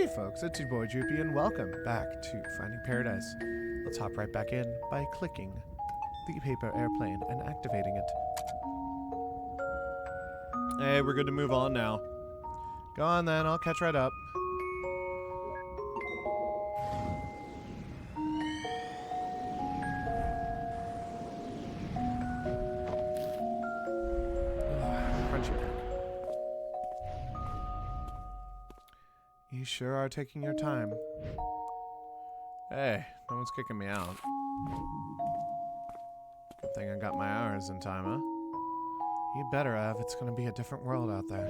Hey folks, it's your boy Jupy and welcome back to Finding Paradise. Let's hop right back in by clicking the paper airplane and activating it. Hey, we're good to move on now. Go on then, I'll catch right up. Crunchy back. You sure are taking your time. Hey, no one's kicking me out. Good thing I got my hours in time, huh? You better have. It's gonna be a different world out there.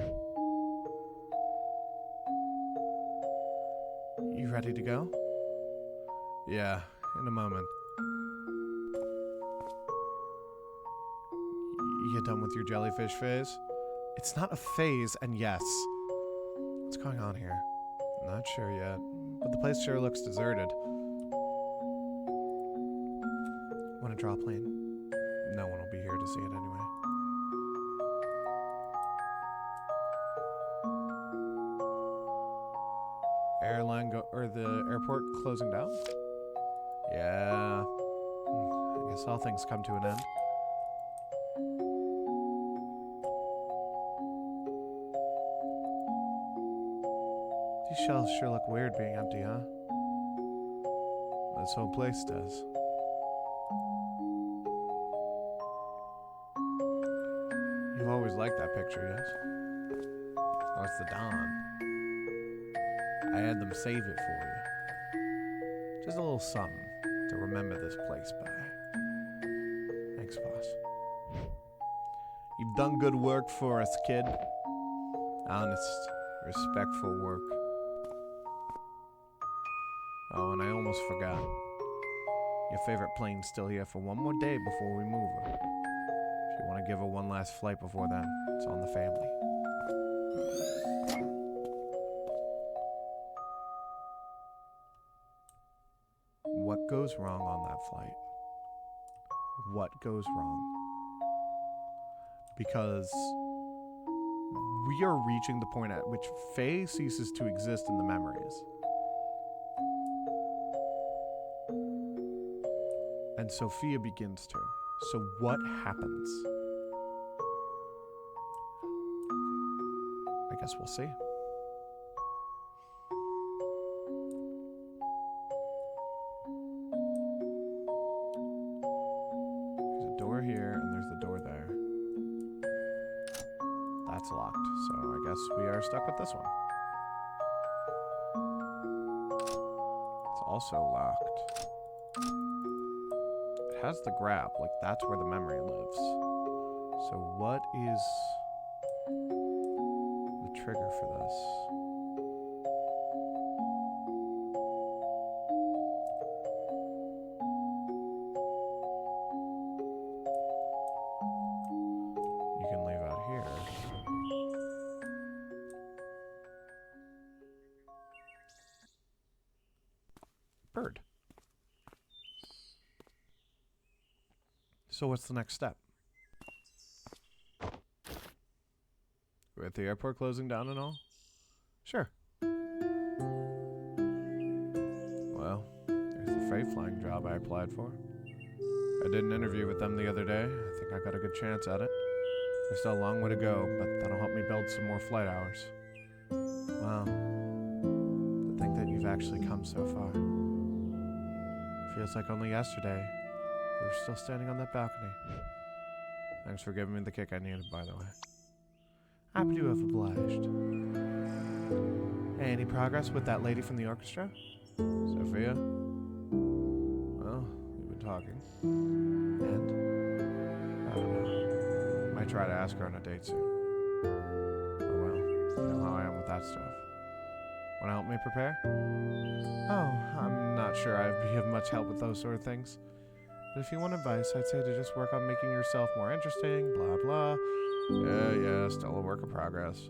You ready to go? Yeah, in a moment. You done with your jellyfish phase? It's not a phase, and yes. What's going on here? Not sure yet, but the place sure looks deserted. Want to draw a plane? No one will be here to see it anyway. The airport closing down? Yeah. I guess all things come to an end. These shelves sure look weird being empty, huh? This whole place does. You've always liked that picture, yes? Oh, it's the Dawn. I had them save it for you. Just a little something to remember this place by. Thanks, boss. You've done good work for us, kid. Honest, respectful work. Oh, and I almost forgot. Your favorite plane's still here for one more day before we move her. If you want to give her one last flight before then, it's on the family. What goes wrong on that flight? What goes wrong? Because we are reaching the point at which Faye ceases to exist in the memories. And Sophia begins to. So what happens? I guess we'll see. There's a door here and there's the door there. That's locked, so I guess we are stuck with this one. It's also locked. It has the grab, like that's where the memory lives. So what is the trigger for this? You can leave out here. Bird. So what's the next step? With the airport closing down and all? Sure. Well, there's the freight flying job I applied for. I did an interview with them the other day. I think I got a good chance at it. There's still a long way to go, but that'll help me build some more flight hours. Wow. To think that you've actually come so far. Feels like only yesterday we were still standing on that balcony. Thanks for giving me the kick I needed, by the way. Happy to have obliged. Hey, any progress with that lady from the orchestra? Sophia? Well, we've been talking. And? I don't know. Might try to ask her on a date soon. Oh well, you know how I am with that stuff. Wanna help me prepare? Oh, I'm not sure I'd be of much help with those sort of things. But if you want advice, I'd say to just work on making yourself more interesting, blah blah. Yeah, still a work in progress.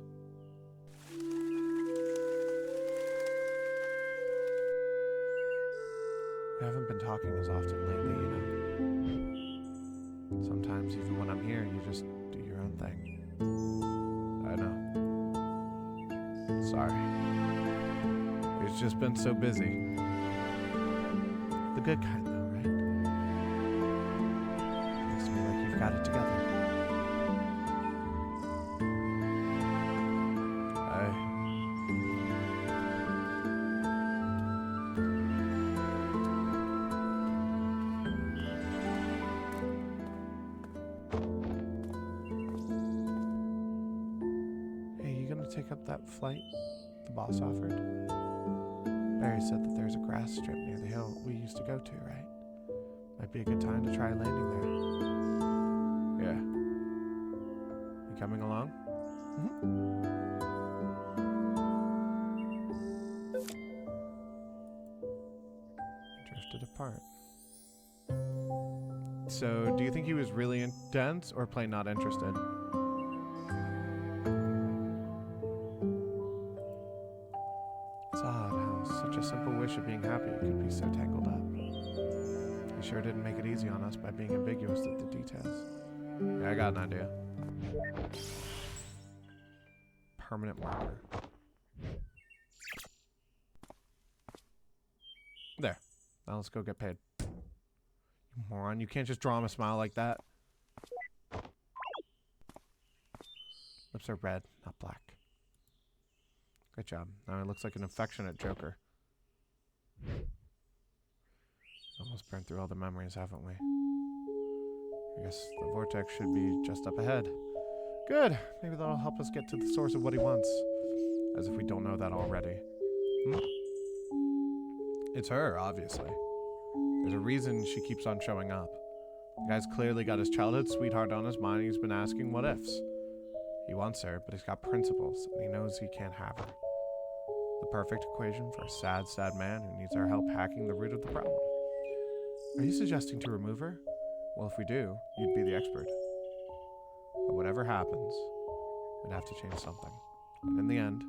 We haven't been talking as often lately, you know. Sometimes even when I'm here, you just do your own thing. I know. Sorry. He's just been so busy. The good kind, though, right? Looks to me like you've got it together. Hey, you gonna take up that flight the boss offered? Barry said that there's a grass strip near the hill we used to go to, right? Might be a good time to try landing there. Yeah. You coming along? Drifted apart. So, do you think he was really intense or plain not interested? It's odd how such a simple wish of being happy could be so tangled up. He sure didn't make it easy on us by being ambiguous with the details. Yeah, I got an idea. Permanent marker. There. Now let's go get paid. You moron, you can't just draw him a smile like that. Lips are red, not black. Great job. Now it looks like an affectionate Joker. Almost burned through all the memories, haven't we? I guess the vortex should be just up ahead. Good. Maybe that'll help us get to the source of what he wants. As if we don't know that already. It's her, obviously. There's a reason she keeps on showing up. The guy's clearly got his childhood sweetheart on his mind. He's been asking what ifs. He wants her, but he's got principles, and he knows he can't have her. The perfect equation for a sad, sad man who needs our help hacking the root of the problem. Are you suggesting to remove her? Well, if we do, you'd be the expert. But whatever happens, we'd have to change something. And in the end,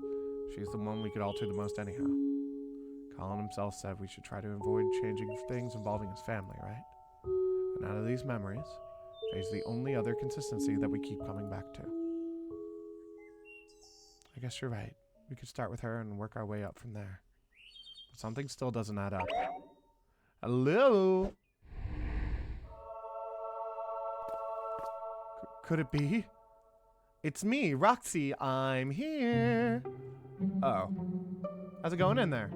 she's the one we could alter the most anyhow. Colin himself said we should try to avoid changing things involving his family, right? And out of these memories, Faye's the only other consistency that we keep coming back to. I guess you're right. We could start with her and work our way up from there. But something still doesn't add up. Hello? Could it be? It's me, Roxy. I'm here. Uh-oh. How's it going in there?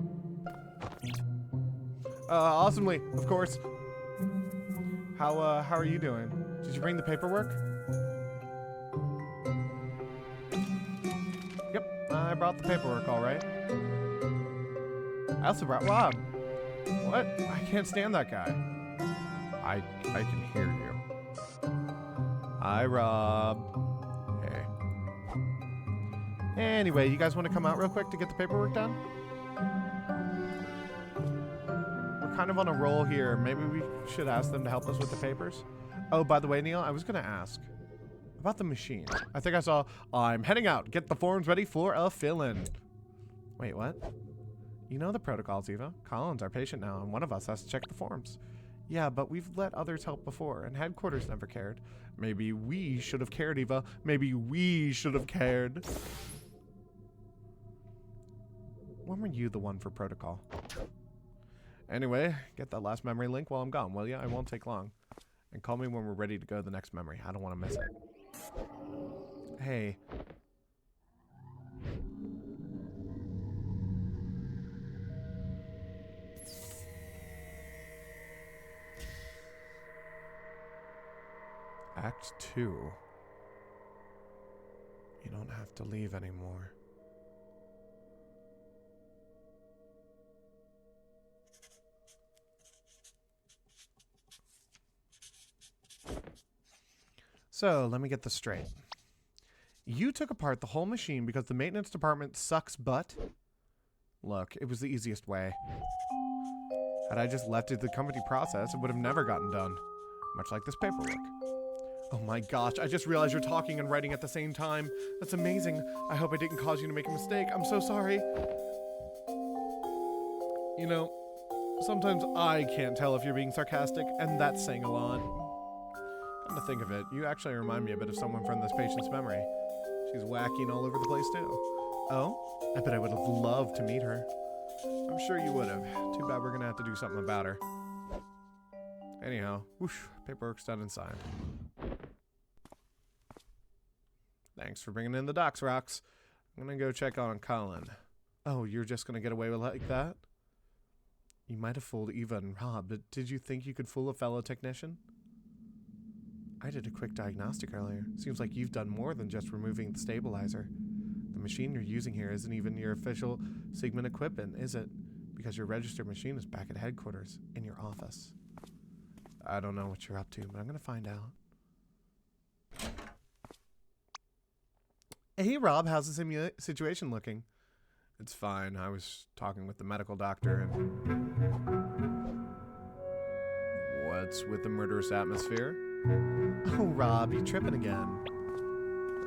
Awesomely, of course. How are you doing? Did you bring the paperwork? Yep, I brought the paperwork, all right. I also brought Rob. What? I can't stand that guy. I can hear you. Hi, Rob. Hey. Anyway, you guys want to come out real quick to get the paperwork done? Kind of on a roll here. Maybe we should ask them to help us with the papers. Oh, by the way, Neil, I was going to ask about the machine. I think I saw, I'm heading out. Get the forms ready for a fill-in. Wait, what? You know the protocols, Eva. Colin's our patient now, and one of us has to check the forms. Yeah, but we've let others help before, and headquarters never cared. Maybe we should have cared, Eva. Maybe we should have cared. When were you the one for protocol? Anyway, get that last memory link while I'm gone, will ya? I won't take long. And call me when we're ready to go to the next memory. I don't want to miss it. Hey. Act 2. You don't have to leave anymore. So, let me get this straight. You took apart the whole machine because the maintenance department sucks butt? Look, it was the easiest way. Had I just left it to the company process, it would have never gotten done. Much like this paperwork. Oh my gosh, I just realized you're talking and writing at the same time. That's amazing. I hope I didn't cause you to make a mistake. I'm so sorry. You know, sometimes I can't tell if you're being sarcastic, and that's saying a lot. Come to think of it, you actually remind me a bit of someone from this patient's memory. She's wacky and all over the place too. Oh? I bet I would have loved to meet her. I'm sure you would have. Too bad we're gonna have to do something about her. Anyhow, whoosh, paperwork's done and signed. Thanks for bringing in the docs, Rocks. I'm gonna go check on Colin. Oh, you're just gonna get away with like that? You might have fooled Eva and Rob, but did you think you could fool a fellow technician? I did a quick diagnostic earlier. Seems like you've done more than just removing the stabilizer. The machine you're using here isn't even your official Sigmund equipment, is it? Because your registered machine is back at headquarters, in your office. I don't know what you're up to, but I'm gonna find out. Hey Rob, how's the situation looking? It's fine. I was talking with the medical doctor and... What's with the murderous atmosphere? Oh Rob, you tripping again?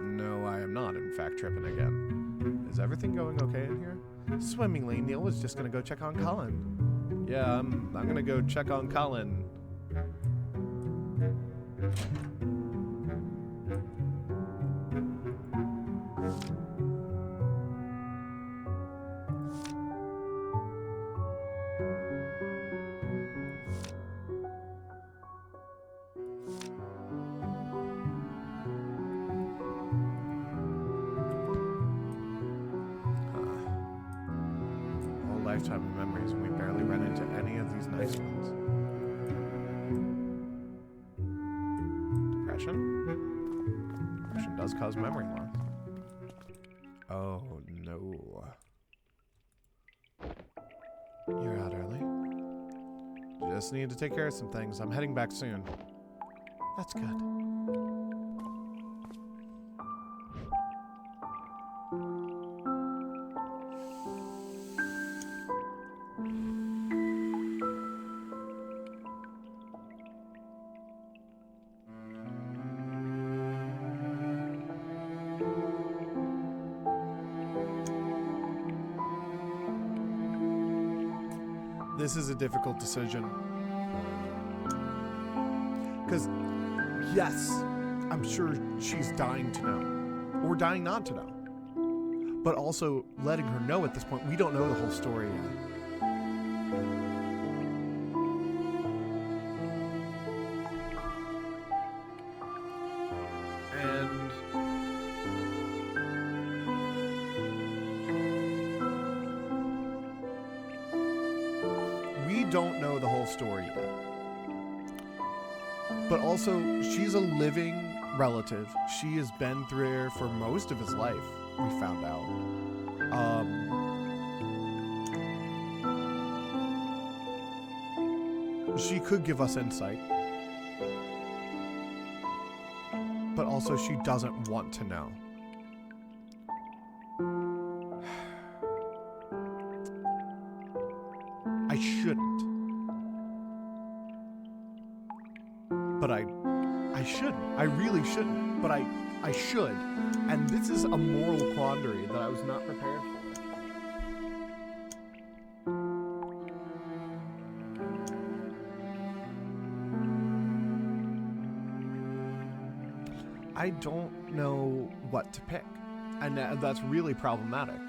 No, I am not, in fact, tripping again. Is everything going okay in here? Swimmingly. Neil was just gonna go check on Colin. Yeah, I'm gonna go check on Colin. Lifetime of memories and we barely run into any of these nice ones. Depression does cause memory loss. Oh no. You're out early. Just need to take care of some things. I'm heading back soon. That's good. This is a difficult decision. Because, yes, I'm sure she's dying to know. Or dying not to know. But also letting her know at this point, we don't know the whole story yet. And... we don't know the whole story yet. But also, she's a living relative. She has been there for most of his life, we found out. She could give us insight. But also, she doesn't want to know. I shouldn't. But I shouldn't. I really shouldn't. But I should. And this is a moral quandary that I was not prepared for. I don't know what to pick. And that's really problematic.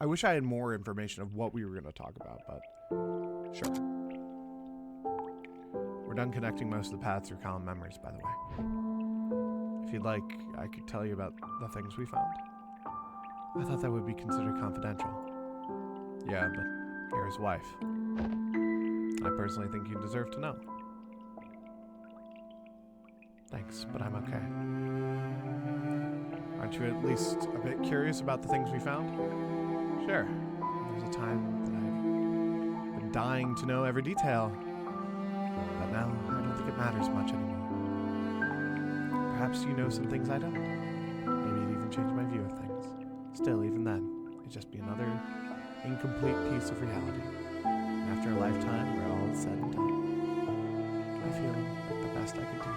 I wish I had more information of what we were going to talk about, but sure. We're done connecting most of the paths through common memories, by the way. If you'd like, I could tell you about the things we found. I thought that would be considered confidential. Yeah, but you're his wife. I personally think you deserve to know. Thanks, but I'm okay. Aren't you at least a bit curious about the things we found? Sure. There's a time that I've been dying to know every detail. But now, I don't think it matters much anymore. Perhaps you know some things I don't. Maybe it even changed my view of things. Still, even then, it'd just be another incomplete piece of reality. And after a lifetime where all is said and done, I feel like the best I could do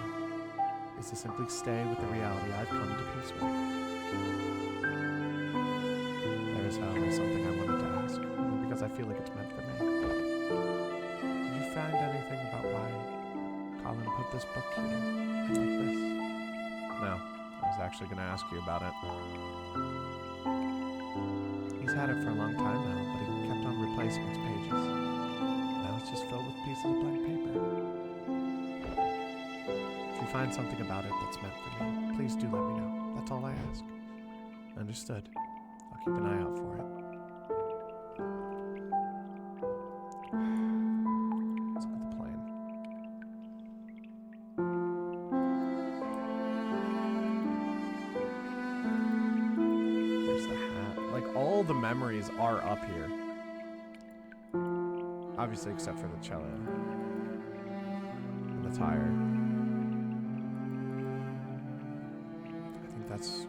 is to simply stay with the reality I've come to peace with. There's, however, something I wanted to ask, because I feel like it's meant for me. Did you find anything about why Colin put this book here, and like this? No, I was was actually going to ask you about it. He's had it for a long time now, but he kept on replacing its pages. Now it's just filled with pieces of blank paper. If you find something about it that's meant for me, please do let me know. That's all I ask. Understood. I'll keep an eye out for it. Let's look at the plane. There's the hat. Like, all the memories are up here. Obviously, except for the cello. And the tire. I think that's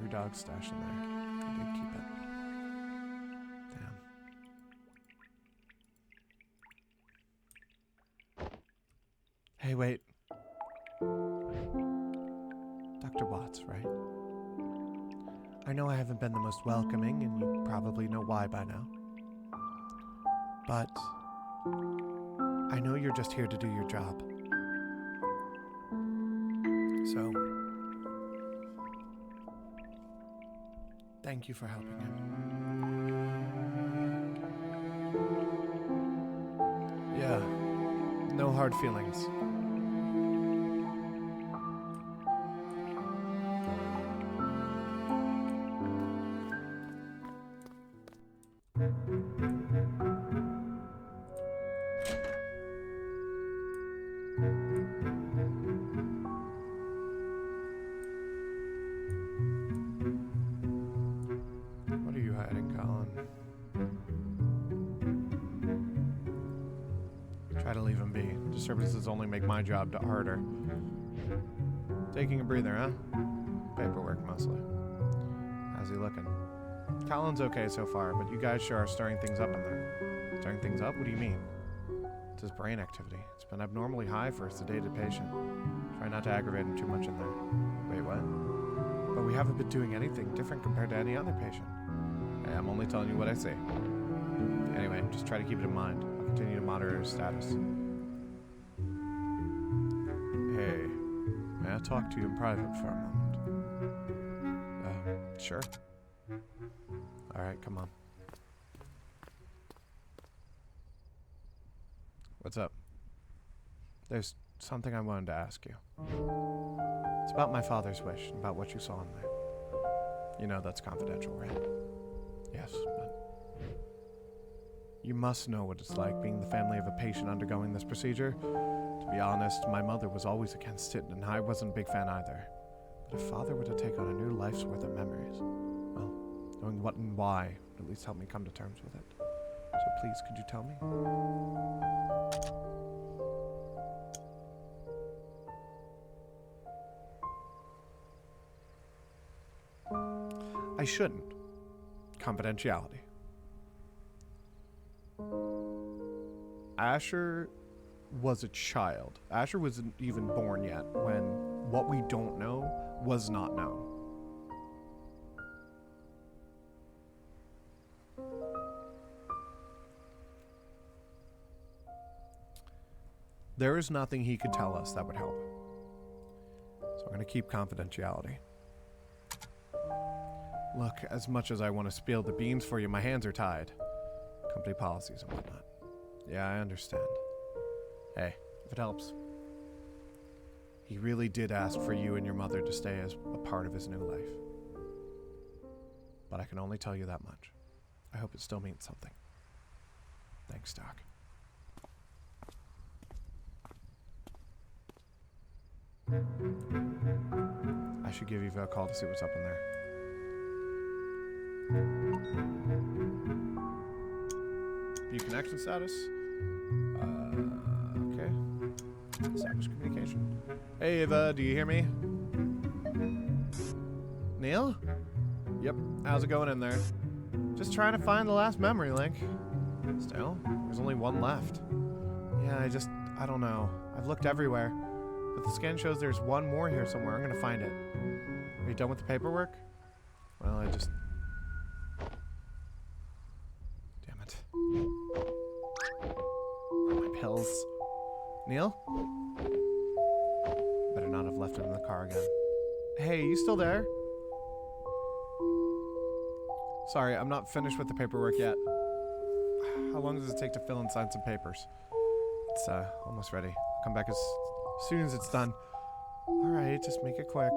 your dog's stash in there. I did keep it. Damn. Hey, wait. Dr. Watts, right? I know I haven't been the most welcoming, and you probably know why by now. But I know you're just here to do your job. So, thank you for helping him. Yeah, no hard feelings. What are you hiding, Colin? Try to leave him be. Disturbances only make my job harder. Taking a breather, huh? Paperwork, mostly. How's he looking? Colin's okay so far, but you guys sure are stirring things up in there. Stirring things up? What do you mean? It's his brain activity. It's been abnormally high for a sedated patient. Try not to aggravate him too much in there. Wait, what? But we haven't been doing anything different compared to any other patient. Hey, I'm only telling you what I see. Anyway, just try to keep it in mind. I'll continue to monitor his status. Hey, may I talk to you in private for a moment? Sure. Alright, come on. What's up? There's something I wanted to ask you. It's about my father's wish, about what you saw in there. You know that's confidential, right? Yes, but you must know what it's like being the family of a patient undergoing this procedure. To be honest, my mother was always against it, and I wasn't a big fan either. But if Father were to take on a new life's worth of memories, well, knowing what and why would at least help me come to terms with it. So please, could you tell me? I shouldn't. Confidentiality. Asher was a child. Asher wasn't even born yet when what we don't know was not known. There is nothing he could tell us that would help. So I'm going to keep confidentiality. Look, as much as I want to spill the beans for you, my hands are tied. Company policies and whatnot. Yeah, I understand. Hey, if it helps. He really did ask for you and your mother to stay as a part of his new life. But I can only tell you that much. I hope it still means something. Thanks, Doc. I should give Eva a call to see what's up in there. View connection status. Okay. Establish communication. Hey, Eva, do you hear me? Neil? Yep. How's it going in there? Just trying to find the last memory link. Still, there's only one left. Yeah, I don't know. I've looked everywhere. But the scan shows there's one more here somewhere. I'm gonna find it. Are you done with the paperwork? Well, damn it. Where are my pills? Neil? Better not have left it in the car again. Hey, you still there? Sorry, I'm not finished with the paperwork yet. How long does it take to fill and sign some papers? It's almost ready. I'll come back as soon as it's done. Alright, just make it quick.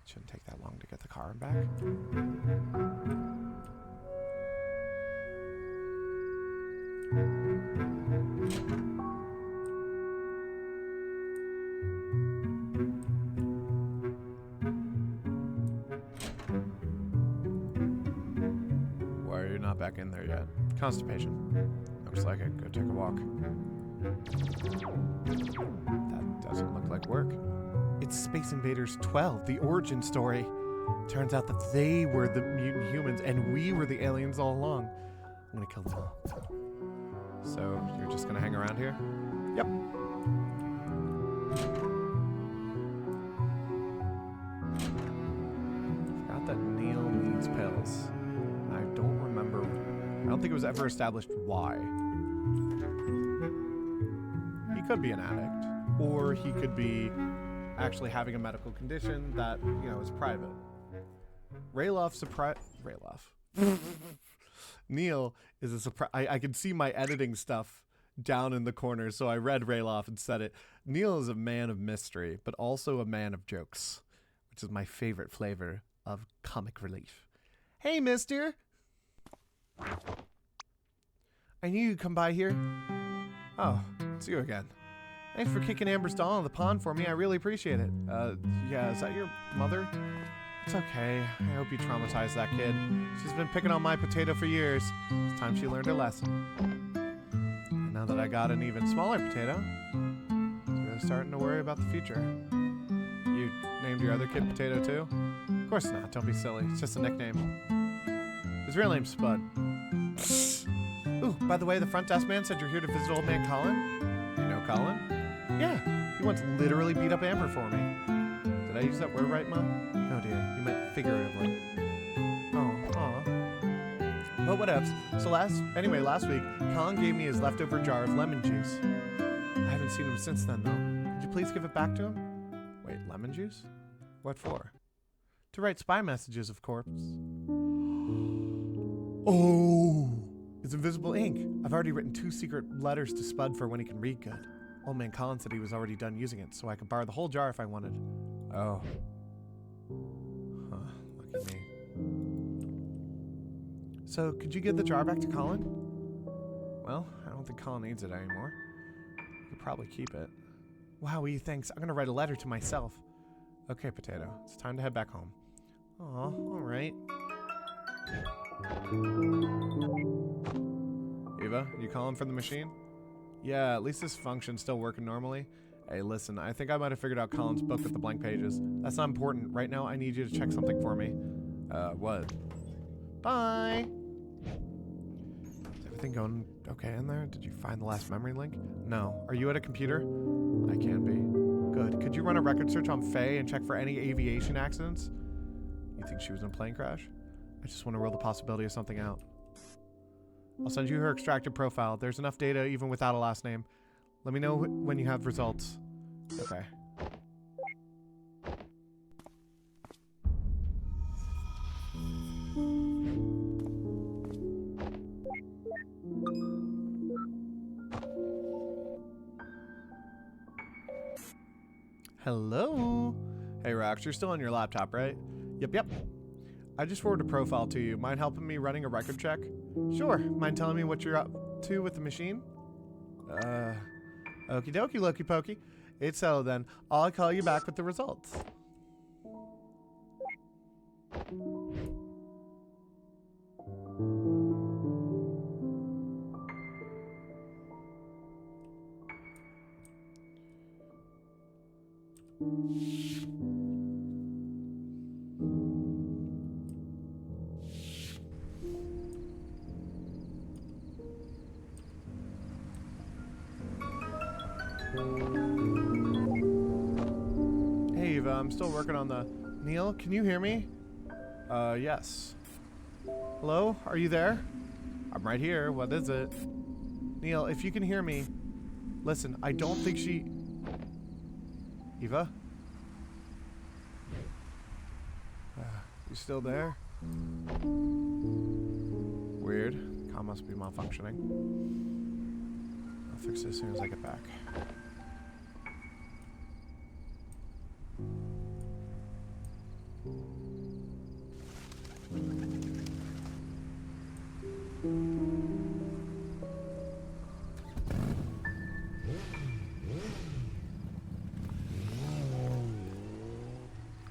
Shouldn't take that long to get the car back. Why are you not back in there yet? Constipation. Looks like it. Go take a walk. That doesn't look like work. It's Space Invaders 12, the origin story. Turns out that they were the mutant humans and we were the aliens all along. I'm gonna kill them all. So, you're just gonna hang around here? Yep. Forgot that Neil needs pills. I don't remember. I don't think it was ever established why. He could be an addict, or he could be actually having a medical condition that, you know, is private. Neil is a surprise. I can see my editing stuff down in the corner, so I read Rayloff and said it. Neil is a man of mystery, but also a man of jokes, which is my favorite flavor of comic relief. Hey, mister! I knew you'd come by here. Oh, it's you again. Thanks for kicking Amber's doll in the pond for me. I really appreciate it. Yeah, is that your mother? It's okay. I hope you traumatized that kid. She's been picking on my potato for years. It's time she learned her lesson. And now that I got an even smaller potato, I'm really starting to worry about the future. You named your other kid Potato too? Of course not. Don't be silly. It's just a nickname. His real name's Spud. Ooh, by the way, the front desk man said you're here to visit old man Colin. You know Colin? Yeah, he once literally beat up Amber for me. Did I use that word right, Mom? No, dear. You meant figuratively. Oh, aw. Well, whatevs. So last week, Colin gave me his leftover jar of lemon juice. I haven't seen him since then, though. Could you please give it back to him? Wait, lemon juice? What for? To write spy messages, of course. Oh! It's invisible ink. I've already written 2 secret letters to Spud for when he can read good. Old man Colin said he was already done using it, so I could borrow the whole jar if I wanted. Oh. Huh, lucky me. So, could you give the jar back to Colin? Well, I don't think Colin needs it anymore. You could probably keep it. Wowie, thanks. I'm gonna write a letter to myself. Okay, Potato. It's time to head back home. Aw, alright. Eva, you calling from the machine? Yeah, at least this function's still working normally. Hey, listen, I think I might have figured out Colin's book with the blank pages. That's not important. Right now, I need you to check something for me. What? Bye! Is everything going okay in there? Did you find the last memory link? No. Are you at a computer? I can be. Good. Could you run a record search on Faye and check for any aviation accidents? You think she was in a plane crash? I just want to rule the possibility of something out. I'll send you her extracted profile. There's enough data even without a last name. Let me know when you have results. Okay. Hello? Hey, Rox, you're still on your laptop, right? Yep. I just forwarded a profile to you. Mind helping me running a record check? Sure. Mind telling me what you're up to with the machine? Okie dokie, Loki Pokey. It's settled then. I'll call you back with the results. Hey Eva, I'm still working on the... Neil, can you hear me? Yes. Hello? Are you there? I'm right here. What is it? Neil, if you can hear me... Listen, I don't think she... Eva? You still there? Weird. Comm must be malfunctioning. I'll fix it as soon as I get back.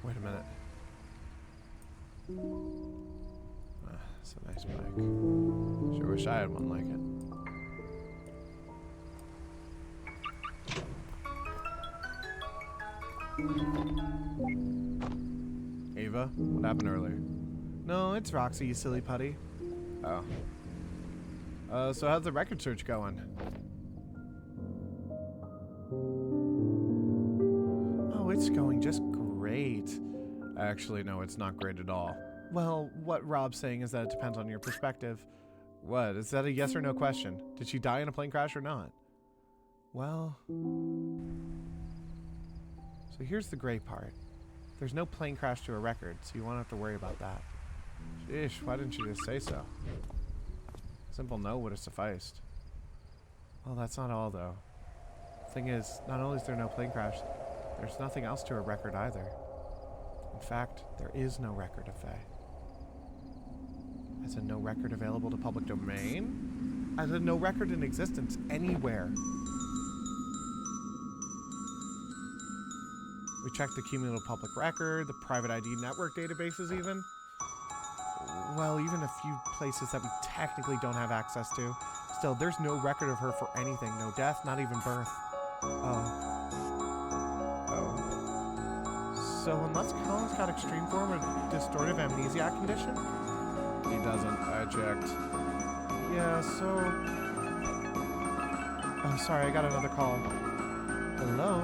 Wait a minute. It's a nice bike. Sure wish I had one like it. Ava, what happened earlier? No, it's Roxy, you silly putty. Oh. So how's the record search going? Oh, it's going just great. Actually, no, it's not great at all. Well, what Rob's saying is that it depends on your perspective. What? Is that a yes or no question? Did she die in a plane crash or not? Well... So here's the great part. There's no plane crash to a record, so you won't have to worry about that. Sheesh, why didn't you just say so? Simple no would have sufficed. Well, that's not all, though. Thing is, not only is there no plane crash, there's nothing else to a record either. In fact, there is no record of Faye. As in no record available to public domain? As in no record in existence anywhere. We checked the cumulative public record, the private ID network databases even. Well, even a few places that we technically don't have access to. Still, there's no record of her for anything. No death, not even birth. Oh. So unless Colin's got extreme form of distortive amnesiac condition? He doesn't. I checked. Yeah, so... Oh, sorry, I got another call. Hello?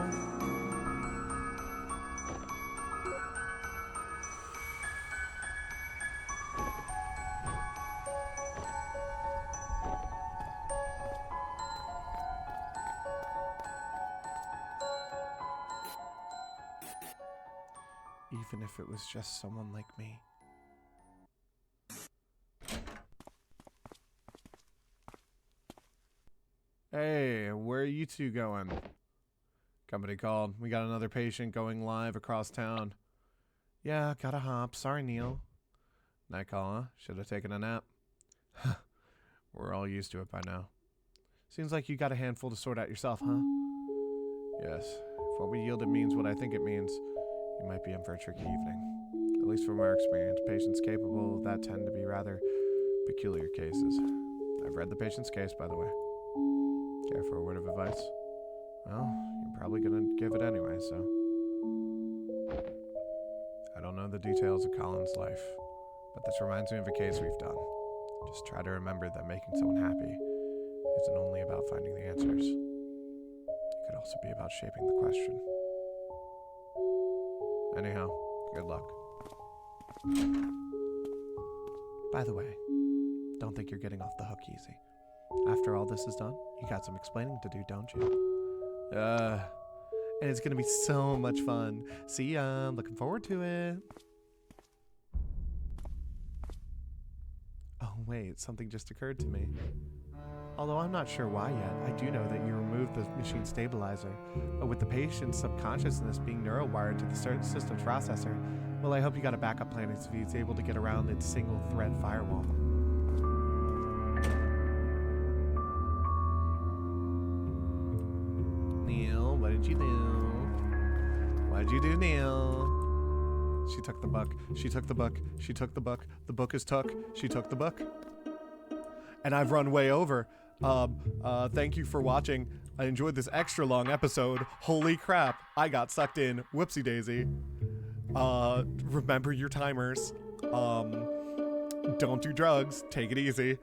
Even if it was just someone like me. Hey, where are you two going? Company called. We got another patient going live across town. Yeah, gotta hop. Sorry, Neil. Night call, huh? Should have taken a nap. We're all used to it by now. Seems like you got a handful to sort out yourself, huh? Yes. If what we yielded means what I think it means, you might be in for a tricky evening. At least from our experience, patients capable of that tend to be rather peculiar cases. I've read the patient's case, by the way. Care for a word of advice? Well, you're probably gonna give it anyway, so... I don't know the details of Colin's life, but this reminds me of a case we've done. Just try to remember that making someone happy isn't only about finding the answers. It could also be about shaping the question. Anyhow, good luck. By the way, don't think you're getting off the hook easy. After all this is done, you got some explaining to do, don't you? And it's gonna be so much fun. See ya, I'm looking forward to it. Oh wait, something just occurred to me. Although I'm not sure why yet, I do know that you removed the machine stabilizer. But with the patient's subconsciousness being neurowired to the system's processor, well, I hope you got a backup plan if he's able to get around its single-thread firewall. Neil, what did you do? What did you do, Neil? She took the book. She took the book. She took the book. The book is took. She took the book. And I've run way over. Thank you for watching. I enjoyed this extra long episode. Holy crap, I got sucked in. Whoopsie daisy. Remember your timers. Don't do drugs. Take it easy.